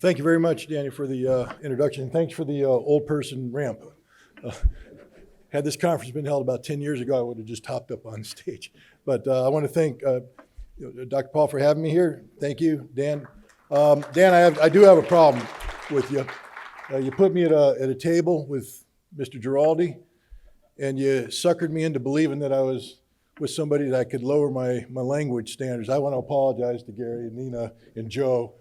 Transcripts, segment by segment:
Thank you very much, Danny, for the introduction. Thanks for the old person ramp. Had this conference been held about 10 years ago, I would have just hopped up on stage. But I want to thank Dr. Paul for having me here. Thank you, Dan. Dan, I do have a problem with you. You put me at a table with Mr. Giraldi, and you suckered me into believing that I was with somebody that I could lower my language standards. I want to apologize to Gary and Nina and Joe,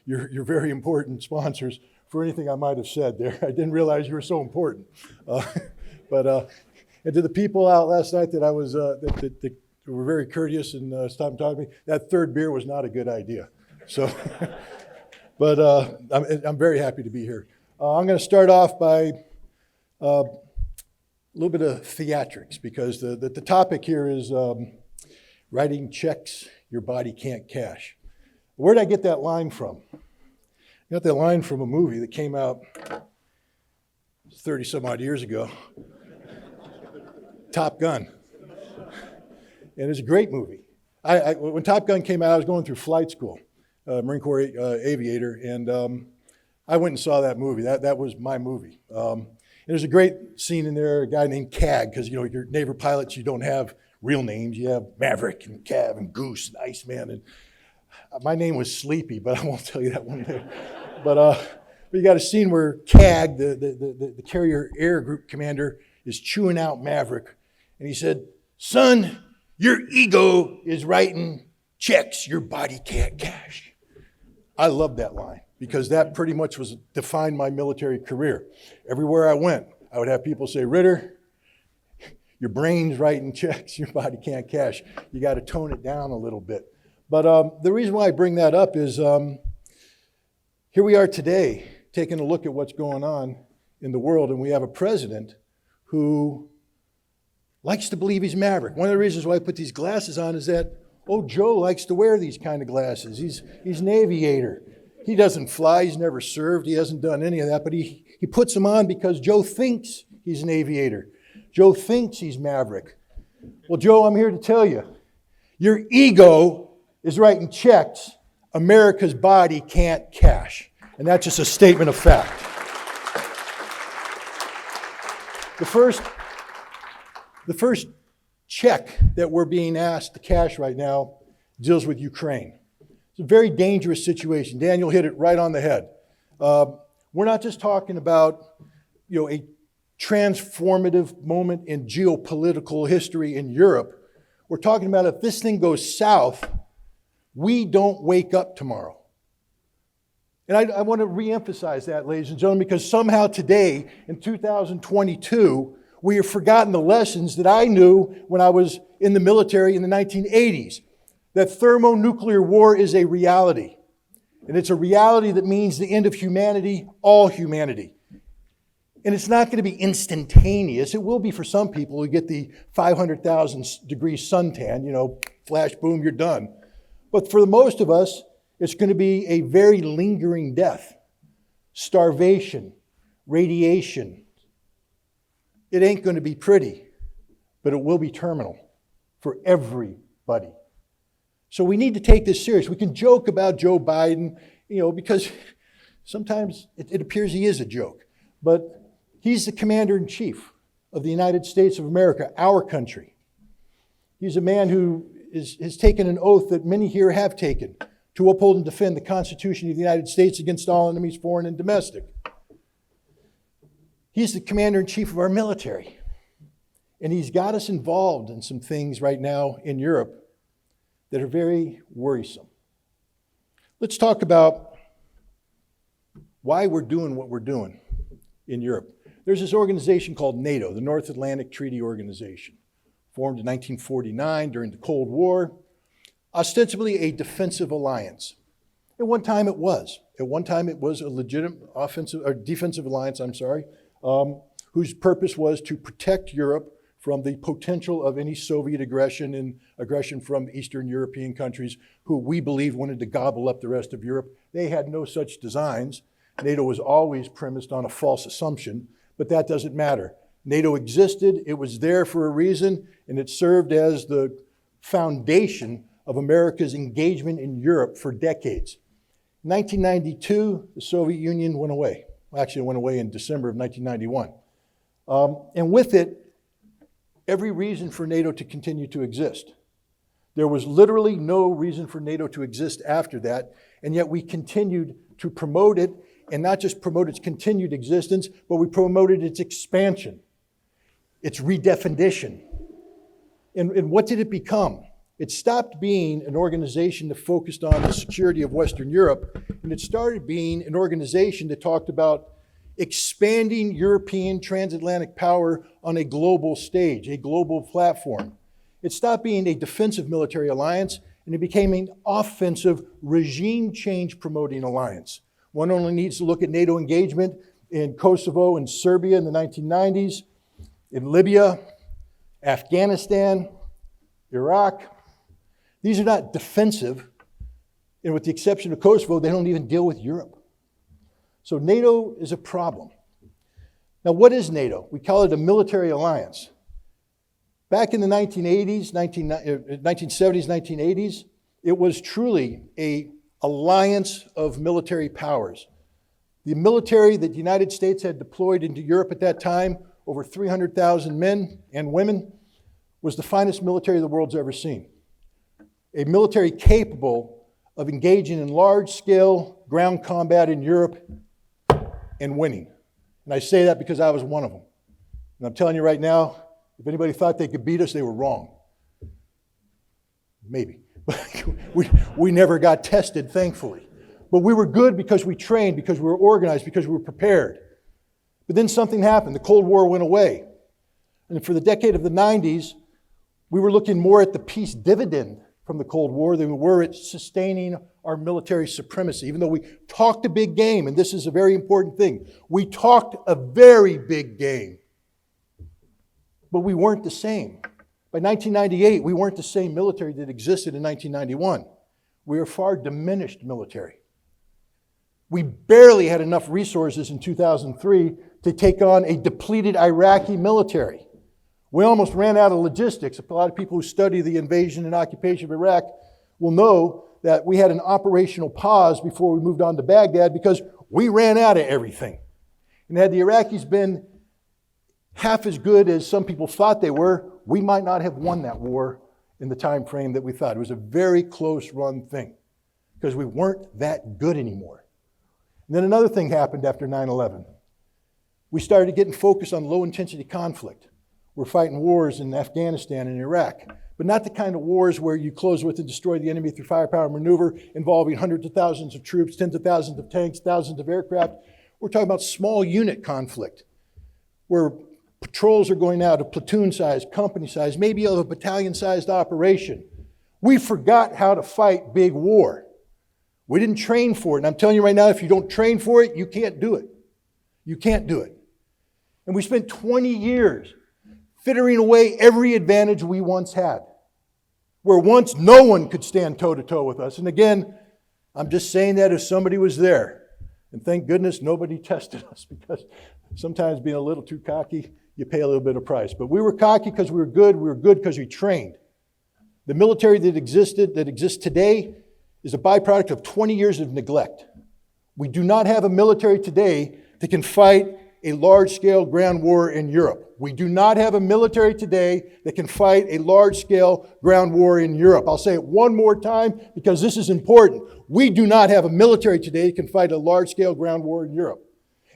your very important sponsors, for anything I might have said there. I didn't realize you were so important. And to the people out last night that I was that were very courteous and stopped and talked to me, that third beer was not a good idea. So, but I'm very happy to be here. I'm going to start off by a little bit of theatrics, because the topic here is writing checks your body can't cash. Where'd I get that line from? I got that line from a movie that came out 30 some odd years ago, Top Gun. And it's a great movie. When Top Gun came out, I was going through flight school, Marine Corps aviator, and I went and saw that movie. That was my movie. There's a great scene in there, a guy named Cag, because your naval pilots, you don't have real names. You have Maverick and Cav and Goose and Iceman. And my name was Sleepy, but I won't tell you that one day. But you got a scene where Cag, the carrier air group commander, is chewing out Maverick. And he said, "Son, your ego is writing checks your body can't cash." I love that line, because that pretty much defined my military career. Everywhere I went, I would have people say, "Ritter, your brain's writing checks your body can't cash. You got to tone it down a little bit." But the reason why I bring that up is here we are today taking a look at what's going on in the world, and we have a president who likes to believe he's Maverick. One of the reasons why I put these glasses on is that, Joe likes to wear these kind of glasses. He's an aviator. He doesn't fly, he's never served, he hasn't done any of that, but he puts them on because Joe thinks he's an aviator. Joe thinks he's Maverick. Well, Joe, I'm here to tell you, your ego is writing checks America's body can't cash. And that's just a statement of fact. The first check that we're being asked to cash right now deals with Ukraine. It's a very dangerous situation. Daniel hit it right on the head. We're not just talking about, a transformative moment in geopolitical history in Europe. We're talking about, if this thing goes south, we don't wake up tomorrow. And I want to reemphasize that, ladies and gentlemen, because somehow today, in 2022, we have forgotten the lessons that I knew when I was in the military in the 1980s. That thermonuclear war is a reality. And it's a reality that means the end of humanity, all humanity. And it's not going to be instantaneous. It will be for some people who get the 500,000 degree suntan, flash, boom, you're done. But for the most of us, it's going to be a very lingering death. Starvation, radiation. It ain't going to be pretty, but it will be terminal for everybody. So we need to take this serious. We can joke about Joe Biden, because sometimes it appears he is a joke. But he's the commander-in-chief of the United States of America, our country. He's a man who has taken an oath that many here have taken to uphold and defend the Constitution of the United States against all enemies, foreign and domestic. He's the commander-in-chief of our military. And he's got us involved in some things right now in Europe that are very worrisome. Let's talk about why we're doing what we're doing in Europe. There's this organization called NATO, the North Atlantic Treaty Organization, formed in 1949 during the Cold War, ostensibly a defensive alliance. At one time it was. At one time it was a legitimate defensive alliance, whose purpose was to protect Europe from the potential of any Soviet aggression and aggression from Eastern European countries who we believe wanted to gobble up the rest of Europe. They had no such designs. NATO was always premised on a false assumption, but that doesn't matter. NATO existed, it was there for a reason, and it served as the foundation of America's engagement in Europe for decades. 1992, the Soviet Union went away. Well, actually, it went away in December of 1991. And with it, every reason for NATO to continue to exist. There was literally no reason for NATO to exist after that, and yet we continued to promote it, and not just promote its continued existence, but we promoted its expansion, its redefinition. And what did it become? It stopped being an organization that focused on the security of Western Europe, and it started being an organization that talked about expanding European transatlantic power on a global stage, a global platform. It stopped being a defensive military alliance, and it became an offensive regime change promoting alliance. One only needs to look at NATO engagement in Kosovo and Serbia in the 1990s, in Libya, Afghanistan, Iraq. These are not defensive, and with the exception of Kosovo, they don't even deal with Europe. So NATO is a problem. Now, what is NATO? We call it a military alliance. Back in the 1970s, 1980s, it was truly an alliance of military powers. The military that the United States had deployed into Europe at that time, over 300,000 men and women, was the finest military the world's ever seen. A military capable of engaging in large-scale ground combat in Europe and winning. And I say that because I was one of them. And I'm telling you right now, if anybody thought they could beat us, they were wrong. Maybe. we never got tested, thankfully. But we were good because we trained, because we were organized, because we were prepared. But then something happened. The Cold War went away. And for the decade of the 90s, we were looking more at the peace dividend from the Cold War than we were at sustaining our military supremacy. Even though we talked a big game, and this is a very important thing, we talked a very big game. But we weren't the same. By 1998, we weren't the same military that existed in 1991. We were a far diminished military. We barely had enough resources in 2003 to take on a depleted Iraqi military. We almost ran out of logistics. A lot of people who study the invasion and occupation of Iraq will know that we had an operational pause before we moved on to Baghdad because we ran out of everything. And had the Iraqis been half as good as some people thought they were, we might not have won that war in the time frame that we thought. It was a very close run thing because we weren't that good anymore. And then another thing happened after 9/11. We started getting focused on low intensity conflict. We're fighting wars in Afghanistan and Iraq, but not the kind of wars where you close with and destroy the enemy through firepower maneuver involving hundreds of thousands of troops, tens of thousands of tanks, thousands of aircraft. We're talking about small unit conflict where patrols are going out of platoon size, company size, maybe of a battalion-sized operation. We forgot how to fight big war. We didn't train for it. And I'm telling you right now, if you don't train for it, you can't do it. You can't do it. And we spent 20 years fittering away every advantage we once had, where once no one could stand toe-to-toe with us. And again, I'm just saying that if somebody was there. And thank goodness nobody tested us, because sometimes being a little too cocky, you pay a little bit of price. But we were cocky because we were good because we trained. The military that exists today is a byproduct of 20 years of neglect. We do not have a military today that can fight a large-scale ground war in Europe. We do not have a military today that can fight a large-scale ground war in Europe. I'll say it one more time because this is important. We do not have a military today that can fight a large-scale ground war in Europe.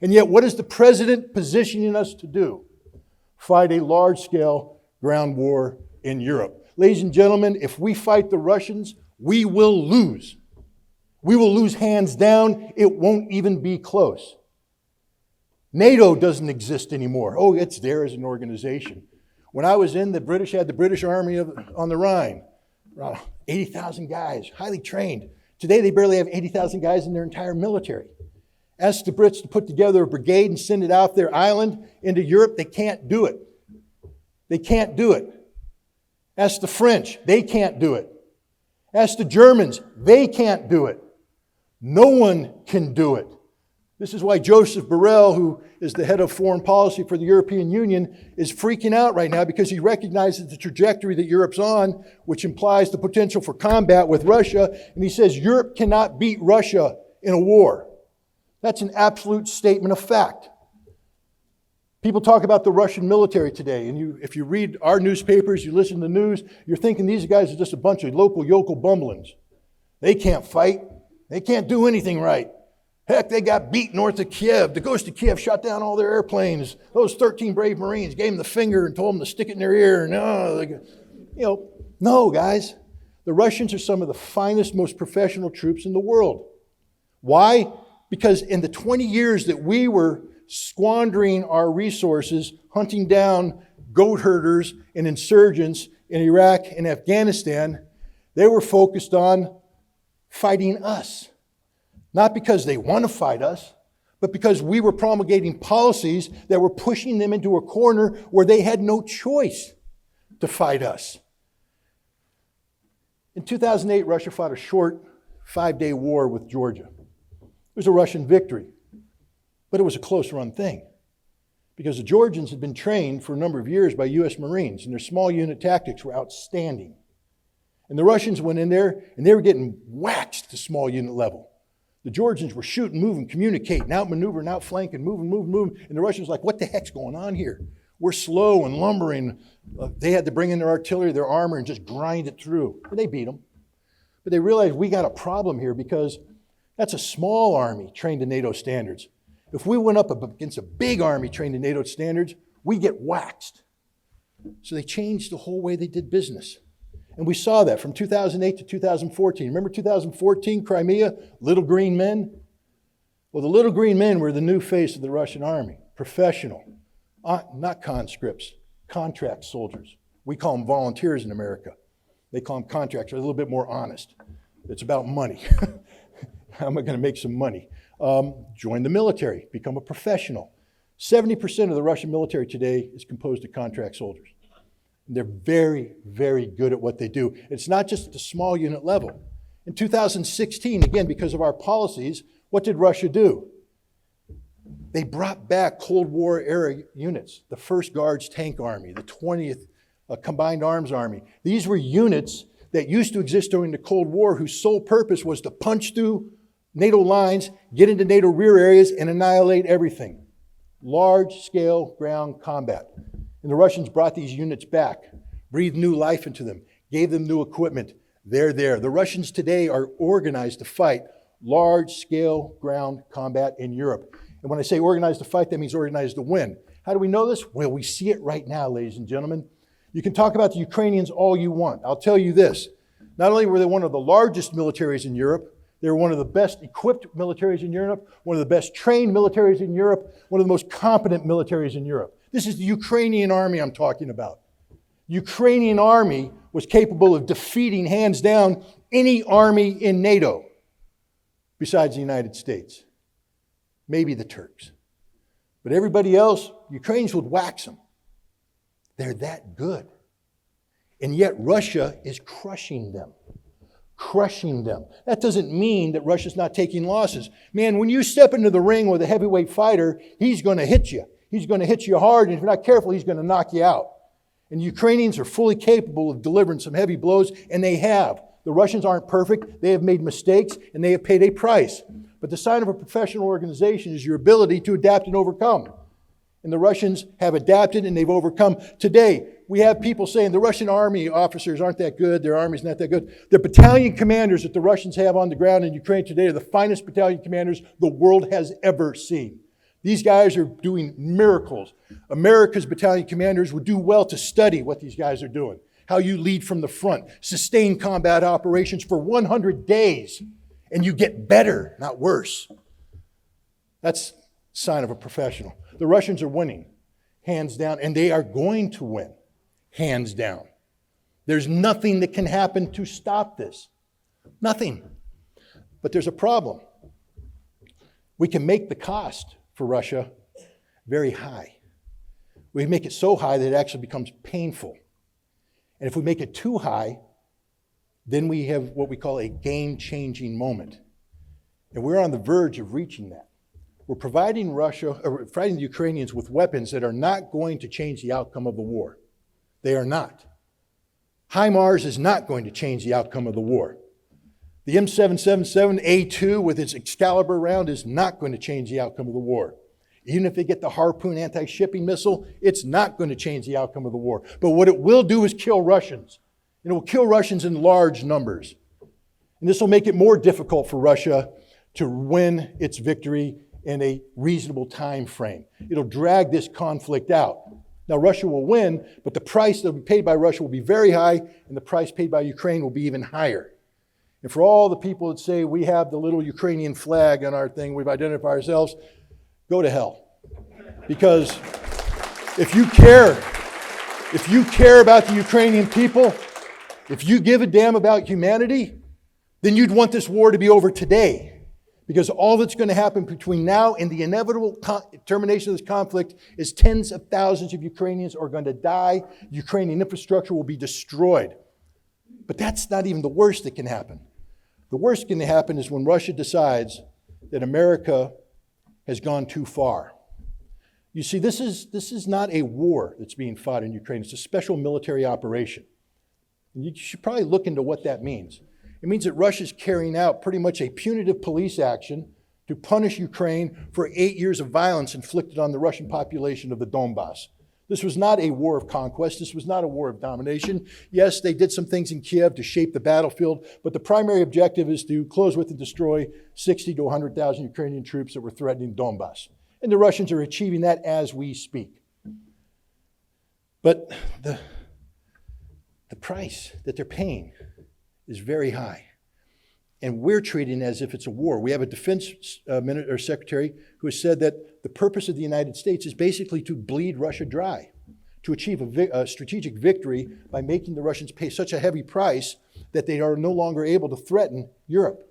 And yet, what is the president positioning us to do? Fight a large-scale ground war in Europe. Ladies and gentlemen, if we fight the Russians, we will lose. We will lose hands down. It won't even be close. NATO doesn't exist anymore. Oh, it's there as an organization. When I was in, the British had the British Army on the Rhine. Around 80,000 guys, highly trained. Today, they barely have 80,000 guys in their entire military. Ask the Brits to put together a brigade and send it out their island into Europe. They can't do it. They can't do it. Ask the French. They can't do it. Ask the Germans. They can't do it. No one can do it. This is why Joseph Borrell, who is the head of foreign policy for the European Union, is freaking out right now because he recognizes the trajectory that Europe's on, which implies the potential for combat with Russia. And he says Europe cannot beat Russia in a war. That's an absolute statement of fact. People talk about the Russian military today, and if you read our newspapers, you listen to the news, you're thinking these guys are just a bunch of local yokel bumblings. They can't fight. They can't do anything right. Heck, they got beat north of Kiev. The ghost of Kiev shot down all their airplanes. Those 13 brave Marines gave them the finger and told them to stick it in their ear. No, guys. The Russians are some of the finest, most professional troops in the world. Why? Because in the 20 years that we were squandering our resources, hunting down goat herders and insurgents in Iraq and Afghanistan, they were focused on fighting us. Not because they want to fight us, but because we were promulgating policies that were pushing them into a corner where they had no choice to fight us. In 2008, Russia fought a short 5-day war with Georgia. It was a Russian victory, but it was a close-run thing because the Georgians had been trained for a number of years by U.S. Marines, and their small unit tactics were outstanding. And the Russians went in there, and they were getting waxed to small unit level. The Georgians were shooting, moving, communicating, outmaneuvering, outflanking, moving. And the Russians were like, what the heck's going on here? We're slow and lumbering. They had to bring in their artillery, their armor, and just grind it through. And they beat them. But they realized we got a problem here because that's a small army trained to NATO standards. If we went up against a big army trained to NATO standards, we get waxed. So they changed the whole way they did business. And we saw that from 2008 to 2014. Remember 2014, Crimea, little green men? Well, the little green men were the new face of the Russian army, professional, not conscripts, contract soldiers. We call them volunteers in America. They call them contractors, a little bit more honest. It's about money. How am I going to make some money? Join the military, become a professional. 70% of the Russian military today is composed of contract soldiers. They're very, very good at what they do. It's not just at the small unit level. In 2016, again, because of our policies, what did Russia do? They brought back Cold War era units, the 1st Guards Tank Army, the 20th Combined Arms Army. These were units that used to exist during the Cold War whose sole purpose was to punch through NATO lines, get into NATO rear areas, and annihilate everything. Large-scale ground combat. And the Russians brought these units back, breathed new life into them, gave them new equipment. They're there. The Russians today are organized to fight large-scale ground combat in Europe. And when I say organized to fight, that means organized to win. How do we know this? Well, we see it right now, ladies and gentlemen. You can talk about the Ukrainians all you want. I'll tell you this. Not only were they one of the largest militaries in Europe, they were one of the best equipped militaries in Europe, one of the best trained militaries in Europe, one of the most competent militaries in Europe. This is the Ukrainian army I'm talking about. The Ukrainian army was capable of defeating, hands down, any army in NATO besides the United States. Maybe the Turks. But everybody else, Ukrainians would wax them. They're that good. And yet Russia is crushing them. Crushing them. That doesn't mean that Russia's not taking losses. Man, when you step into the ring with a heavyweight fighter, he's going to hit you. He's going to hit you hard, and if you're not careful, he's going to knock you out. And the Ukrainians are fully capable of delivering some heavy blows, and they have. The Russians aren't perfect. They have made mistakes, and they have paid a price. But the sign of a professional organization is your ability to adapt and overcome. And the Russians have adapted, and they've overcome. Today, we have people saying the Russian army officers aren't that good, their army's not that good. The battalion commanders that the Russians have on the ground in Ukraine today are the finest battalion commanders the world has ever seen. These guys are doing miracles. America's battalion commanders would do well to study what these guys are doing. How you lead from the front, sustain combat operations for 100 days, and you get better, not worse. That's a sign of a professional. The Russians are winning, hands down, and they are going to win, hands down. There's nothing that can happen to stop this. Nothing. But there's a problem. We can make the cost for Russia very high. We make it so high that it actually becomes painful. And if we make it too high, then we have what we call a game-changing moment. And we're on the verge of reaching that. We're providing the Ukrainians with weapons that are not going to change the outcome of the war. They are not. HIMARS is not going to change the outcome of the war. The M777A2 with its Excalibur round is not going to change the outcome of the war. Even if they get the Harpoon anti-shipping missile, it's not going to change the outcome of the war. But what it will do is kill Russians. And it will kill Russians in large numbers. And this will make it more difficult for Russia to win its victory in a reasonable time frame. It'll drag this conflict out. Now, Russia will win, but the price that will be paid by Russia will be very high, and the price paid by Ukraine will be even higher. And for all the people that say we have the little Ukrainian flag on our thing, we've identified ourselves, go to hell. Because if you care about the Ukrainian people, if you give a damn about humanity, then you'd want this war to be over today. Because all that's going to happen between now and the inevitable termination of this conflict is tens of thousands of Ukrainians are going to die. Ukrainian infrastructure will be destroyed. But that's not even the worst that can happen. The worst that can happen is when Russia decides that America has gone too far. You see, this is not a war that's being fought in Ukraine. It's a special military operation. And you should probably look into what that means. It means that Russia's carrying out pretty much a punitive police action to punish Ukraine for 8 years of violence inflicted on the Russian population of the Donbass. This was not a war of conquest. This was not a war of domination. Yes, they did some things in Kiev to shape the battlefield, but the primary objective is to close with and destroy 60 to 100,000 Ukrainian troops that were threatening Donbass. And the Russians are achieving that as we speak. But the price that they're paying is very high. And we're treating it as if it's a war. We have a defense secretary who has said that the purpose of the United States is basically to bleed Russia dry, to achieve a strategic victory by making the Russians pay such a heavy price that they are no longer able to threaten Europe.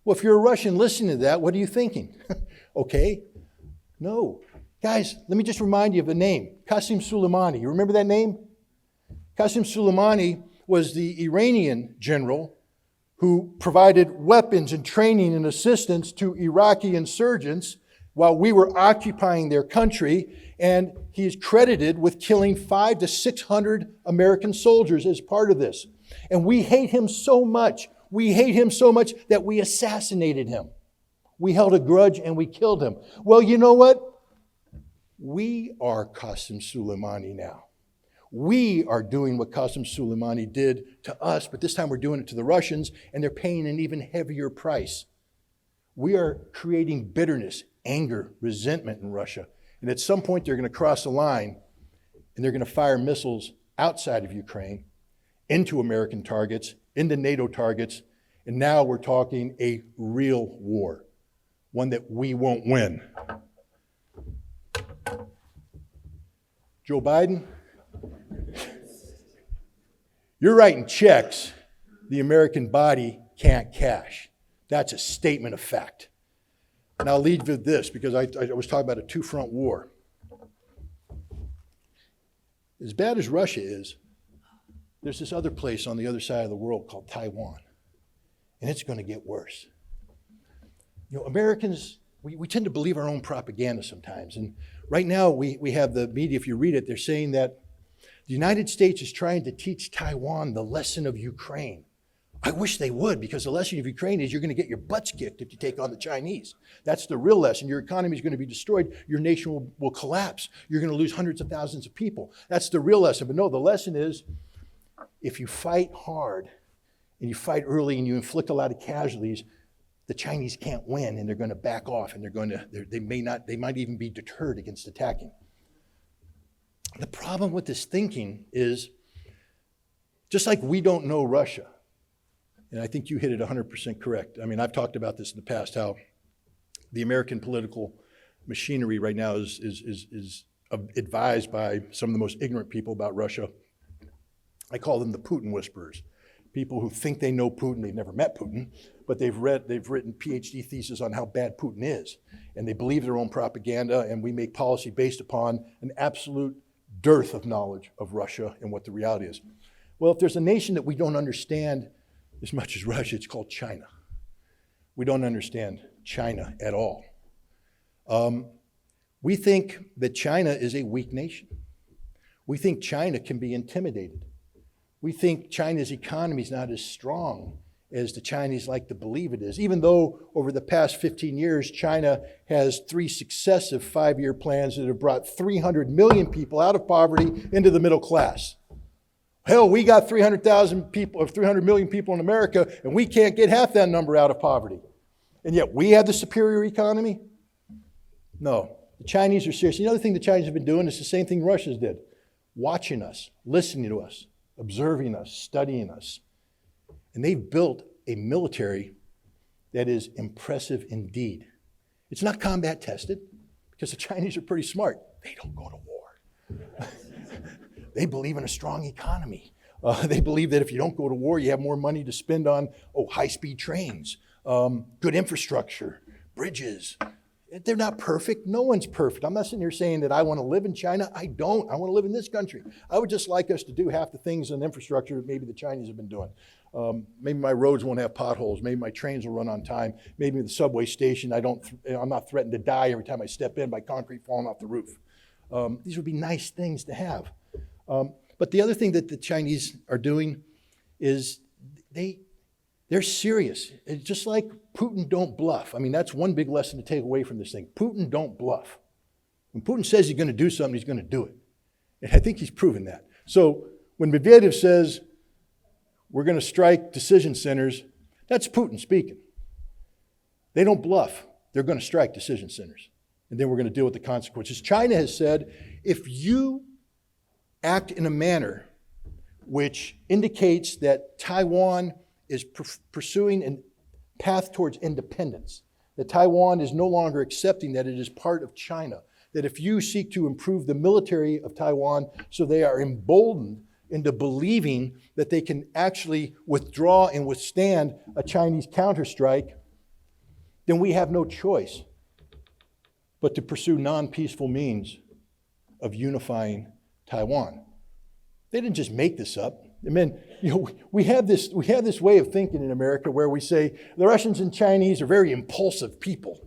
Well, if you're a Russian listening to that, what are you thinking? Okay, no. Guys, let me just remind you of a name, Qasem Soleimani. You remember that name? Qasem Soleimani was the Iranian general who provided weapons and training and assistance to Iraqi insurgents while we were occupying their country, and he is credited with killing 500 to 600 American soldiers as part of this. And we hate him so much that we assassinated him. We held a grudge and we killed him. Well, you know what? We are Qasem Soleimani now. We are doing what Qasem Soleimani did to us, but this time we're doing it to the Russians, and they're paying an even heavier price. We are creating bitterness, anger, resentment in Russia. And at some point, they're going to cross the line, and they're going to fire missiles outside of Ukraine into American targets, into NATO targets, and now we're talking a real war, one that we won't win. Joe Biden, you're writing checks the American body can't cash. That's a statement of fact. And I'll lead with this because I was talking about a two-front war. As bad as Russia is, there's this other place on the other side of the world called Taiwan. And it's going to get worse. You know, Americans, we tend to believe our own propaganda sometimes. And right now we have the media, if you read it, they're saying that the United States is trying to teach Taiwan the lesson of Ukraine. I wish they would, because the lesson of Ukraine is you're going to get your butts kicked if you take on the Chinese. That's the real lesson. Your economy is going to be destroyed. Your nation will collapse. You're going to lose hundreds of thousands of people. That's the real lesson. But no, the lesson is if you fight hard and you fight early and you inflict a lot of casualties, the Chinese can't win and they're going to back off and they might even be deterred against attacking. The problem with this thinking is, just like we don't know Russia, and I think you hit it 100% correct. I mean, I've talked about this in the past, how the American political machinery right now is advised by some of the most ignorant people about Russia. I call them the Putin whisperers. People who think they know Putin, they've never met Putin, but they've written PhD theses on how bad Putin is. And they believe their own propaganda, and we make policy based upon an absolute dearth of knowledge of Russia and what the reality is. Well, if there's a nation that we don't understand as much as Russia, it's called China. We don't understand China at all. We think that China is a weak nation. We think China can be intimidated. We think China's economy is not as strong as the Chinese like to believe it is, even though over the past 15 years, China has 3 successive 5-year plans that have brought 300 million people out of poverty into the middle class. Hell, we got 300,000 people, or 300 million people in America, and we can't get half that number out of poverty. And yet we have the superior economy? No. The Chinese are serious. The other thing the Chinese have been doing is the same thing Russia's did. Watching us, listening to us, observing us, studying us. And they've built a military that is impressive indeed. It's not combat tested because the Chinese are pretty smart. They don't go to war. They believe in a strong economy. They believe that if you don't go to war, you have more money to spend on high-speed trains, good infrastructure, bridges. They're not perfect. No one's perfect. I'm not sitting here saying that I want to live in China. I don't. I want to live in this country. I would just like us to do half the things in infrastructure that maybe the Chinese have been doing. Maybe my roads won't have potholes. Maybe my trains will run on time. Maybe the subway station, I'm not threatened to die every time I step in by concrete falling off the roof. These would be nice things to have. But the other thing that the Chinese are doing is they're serious. It's just like Putin don't bluff. I mean, that's one big lesson to take away from this thing. Putin don't bluff. When Putin says he's going to do something, he's going to do it. And I think he's proven that. So when Medvedev says we're going to strike decision centers, that's Putin speaking. They don't bluff. They're going to strike decision centers. And then we're going to deal with the consequences. China has said, if you act in a manner which indicates that Taiwan is pursuing a path towards independence, that Taiwan is no longer accepting that it is part of China, that if you seek to improve the military of Taiwan so they are emboldened into believing that they can actually withdraw and withstand a Chinese counterstrike, then we have no choice but to pursue non-peaceful means of unifying Taiwan. They didn't just make this up. I mean, we have this way of thinking in America where we say the Russians and Chinese are very impulsive people,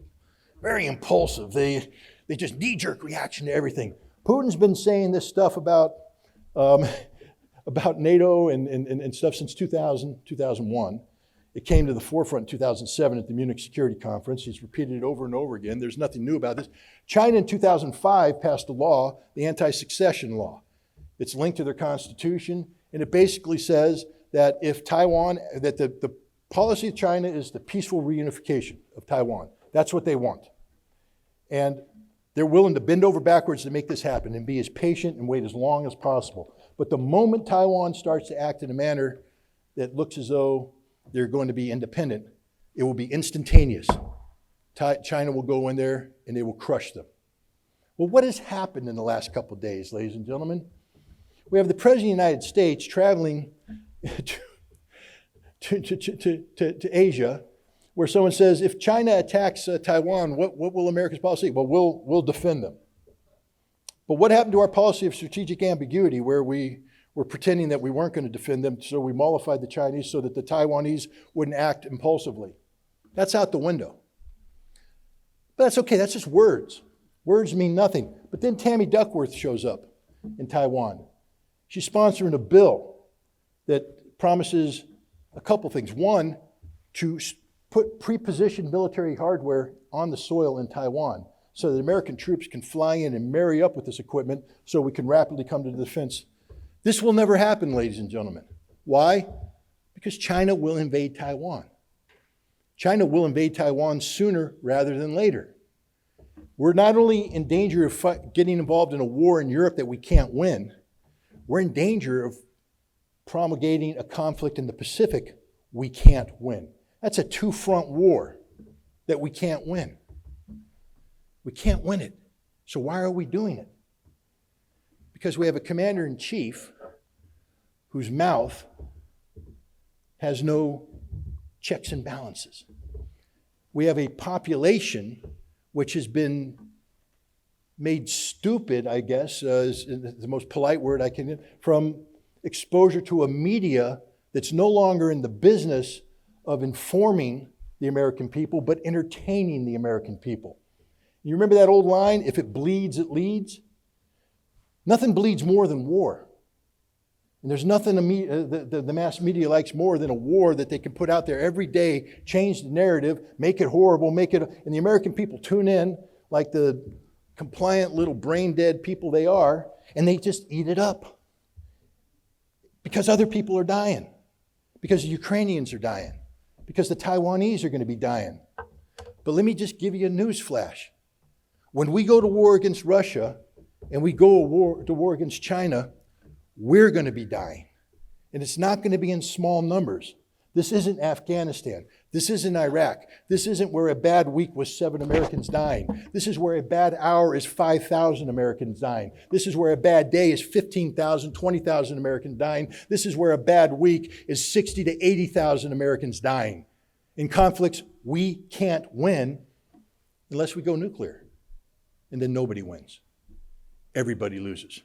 very impulsive. They just knee-jerk reaction to everything. Putin's been saying this stuff about NATO and stuff since 2001. It came to the forefront in 2007 at the Munich Security Conference. He's repeated it over and over again. There's nothing new about this. China in 2005 passed a law, the anti-succession law. It's linked to their constitution, and it basically says that if Taiwan, that the policy of China is the peaceful reunification of Taiwan. That's what they want. And they're willing to bend over backwards to make this happen and be as patient and wait as long as possible. But the moment Taiwan starts to act in a manner that looks as though they're going to be independent, it will be instantaneous. China will go in there and they will crush them. Well, what has happened in the last couple of days, ladies and gentlemen? We have the President of the United States traveling to Asia, where someone says, if China attacks Taiwan, what will America's policy be? Well, we'll defend them. But what happened to our policy of strategic ambiguity, where we were pretending that we weren't going to defend them, so we mollified the Chinese so that the Taiwanese wouldn't act impulsively? That's out the window. But that's okay, that's just words. Words mean nothing. But then Tammy Duckworth shows up in Taiwan. She's sponsoring a bill that promises a couple things. One, to put pre-positioned military hardware on the soil in Taiwan so that American troops can fly in and marry up with this equipment so we can rapidly come to the defense. This will never happen, ladies and gentlemen. Why? Because China will invade Taiwan. China will invade Taiwan sooner rather than later. We're not only in danger of getting involved in a war in Europe that we can't win, we're in danger of promulgating a conflict in the Pacific we can't win. That's a two-front war that we can't win. We can't win it. So why are we doing it? Because we have a commander-in-chief whose mouth has no checks and balances. We have a population which has been made stupid, I guess, is the most polite word I can, from exposure to a media that's no longer in the business of informing the American people, but entertaining the American people. You remember that old line, if it bleeds, it leads? Nothing bleeds more than war. And there's nothing the mass media likes more than a war that they can put out there every day, change the narrative, make it horrible, and the American people tune in like the compliant little brain dead people they are, and they just eat it up. Because other people are dying. Because the Ukrainians are dying. Because the Taiwanese are going to be dying. But let me just give you a news flash. When we go to war against Russia and we go to war against China, we're going to be dying. And it's not going to be in small numbers. This isn't Afghanistan. This isn't Iraq. This isn't where a bad week was 7 Americans dying. This is where a bad hour is 5,000 Americans dying. This is where a bad day is 15,000, 20,000 Americans dying. This is where a bad week is 60 to 80,000 Americans dying. In conflicts, we can't win unless we go nuclear. And then nobody wins. Everybody loses.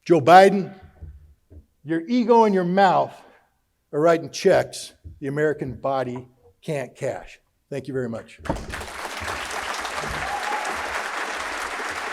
Joe Biden, your ego and your mouth are writing checks the American body can't cash. Thank you very much.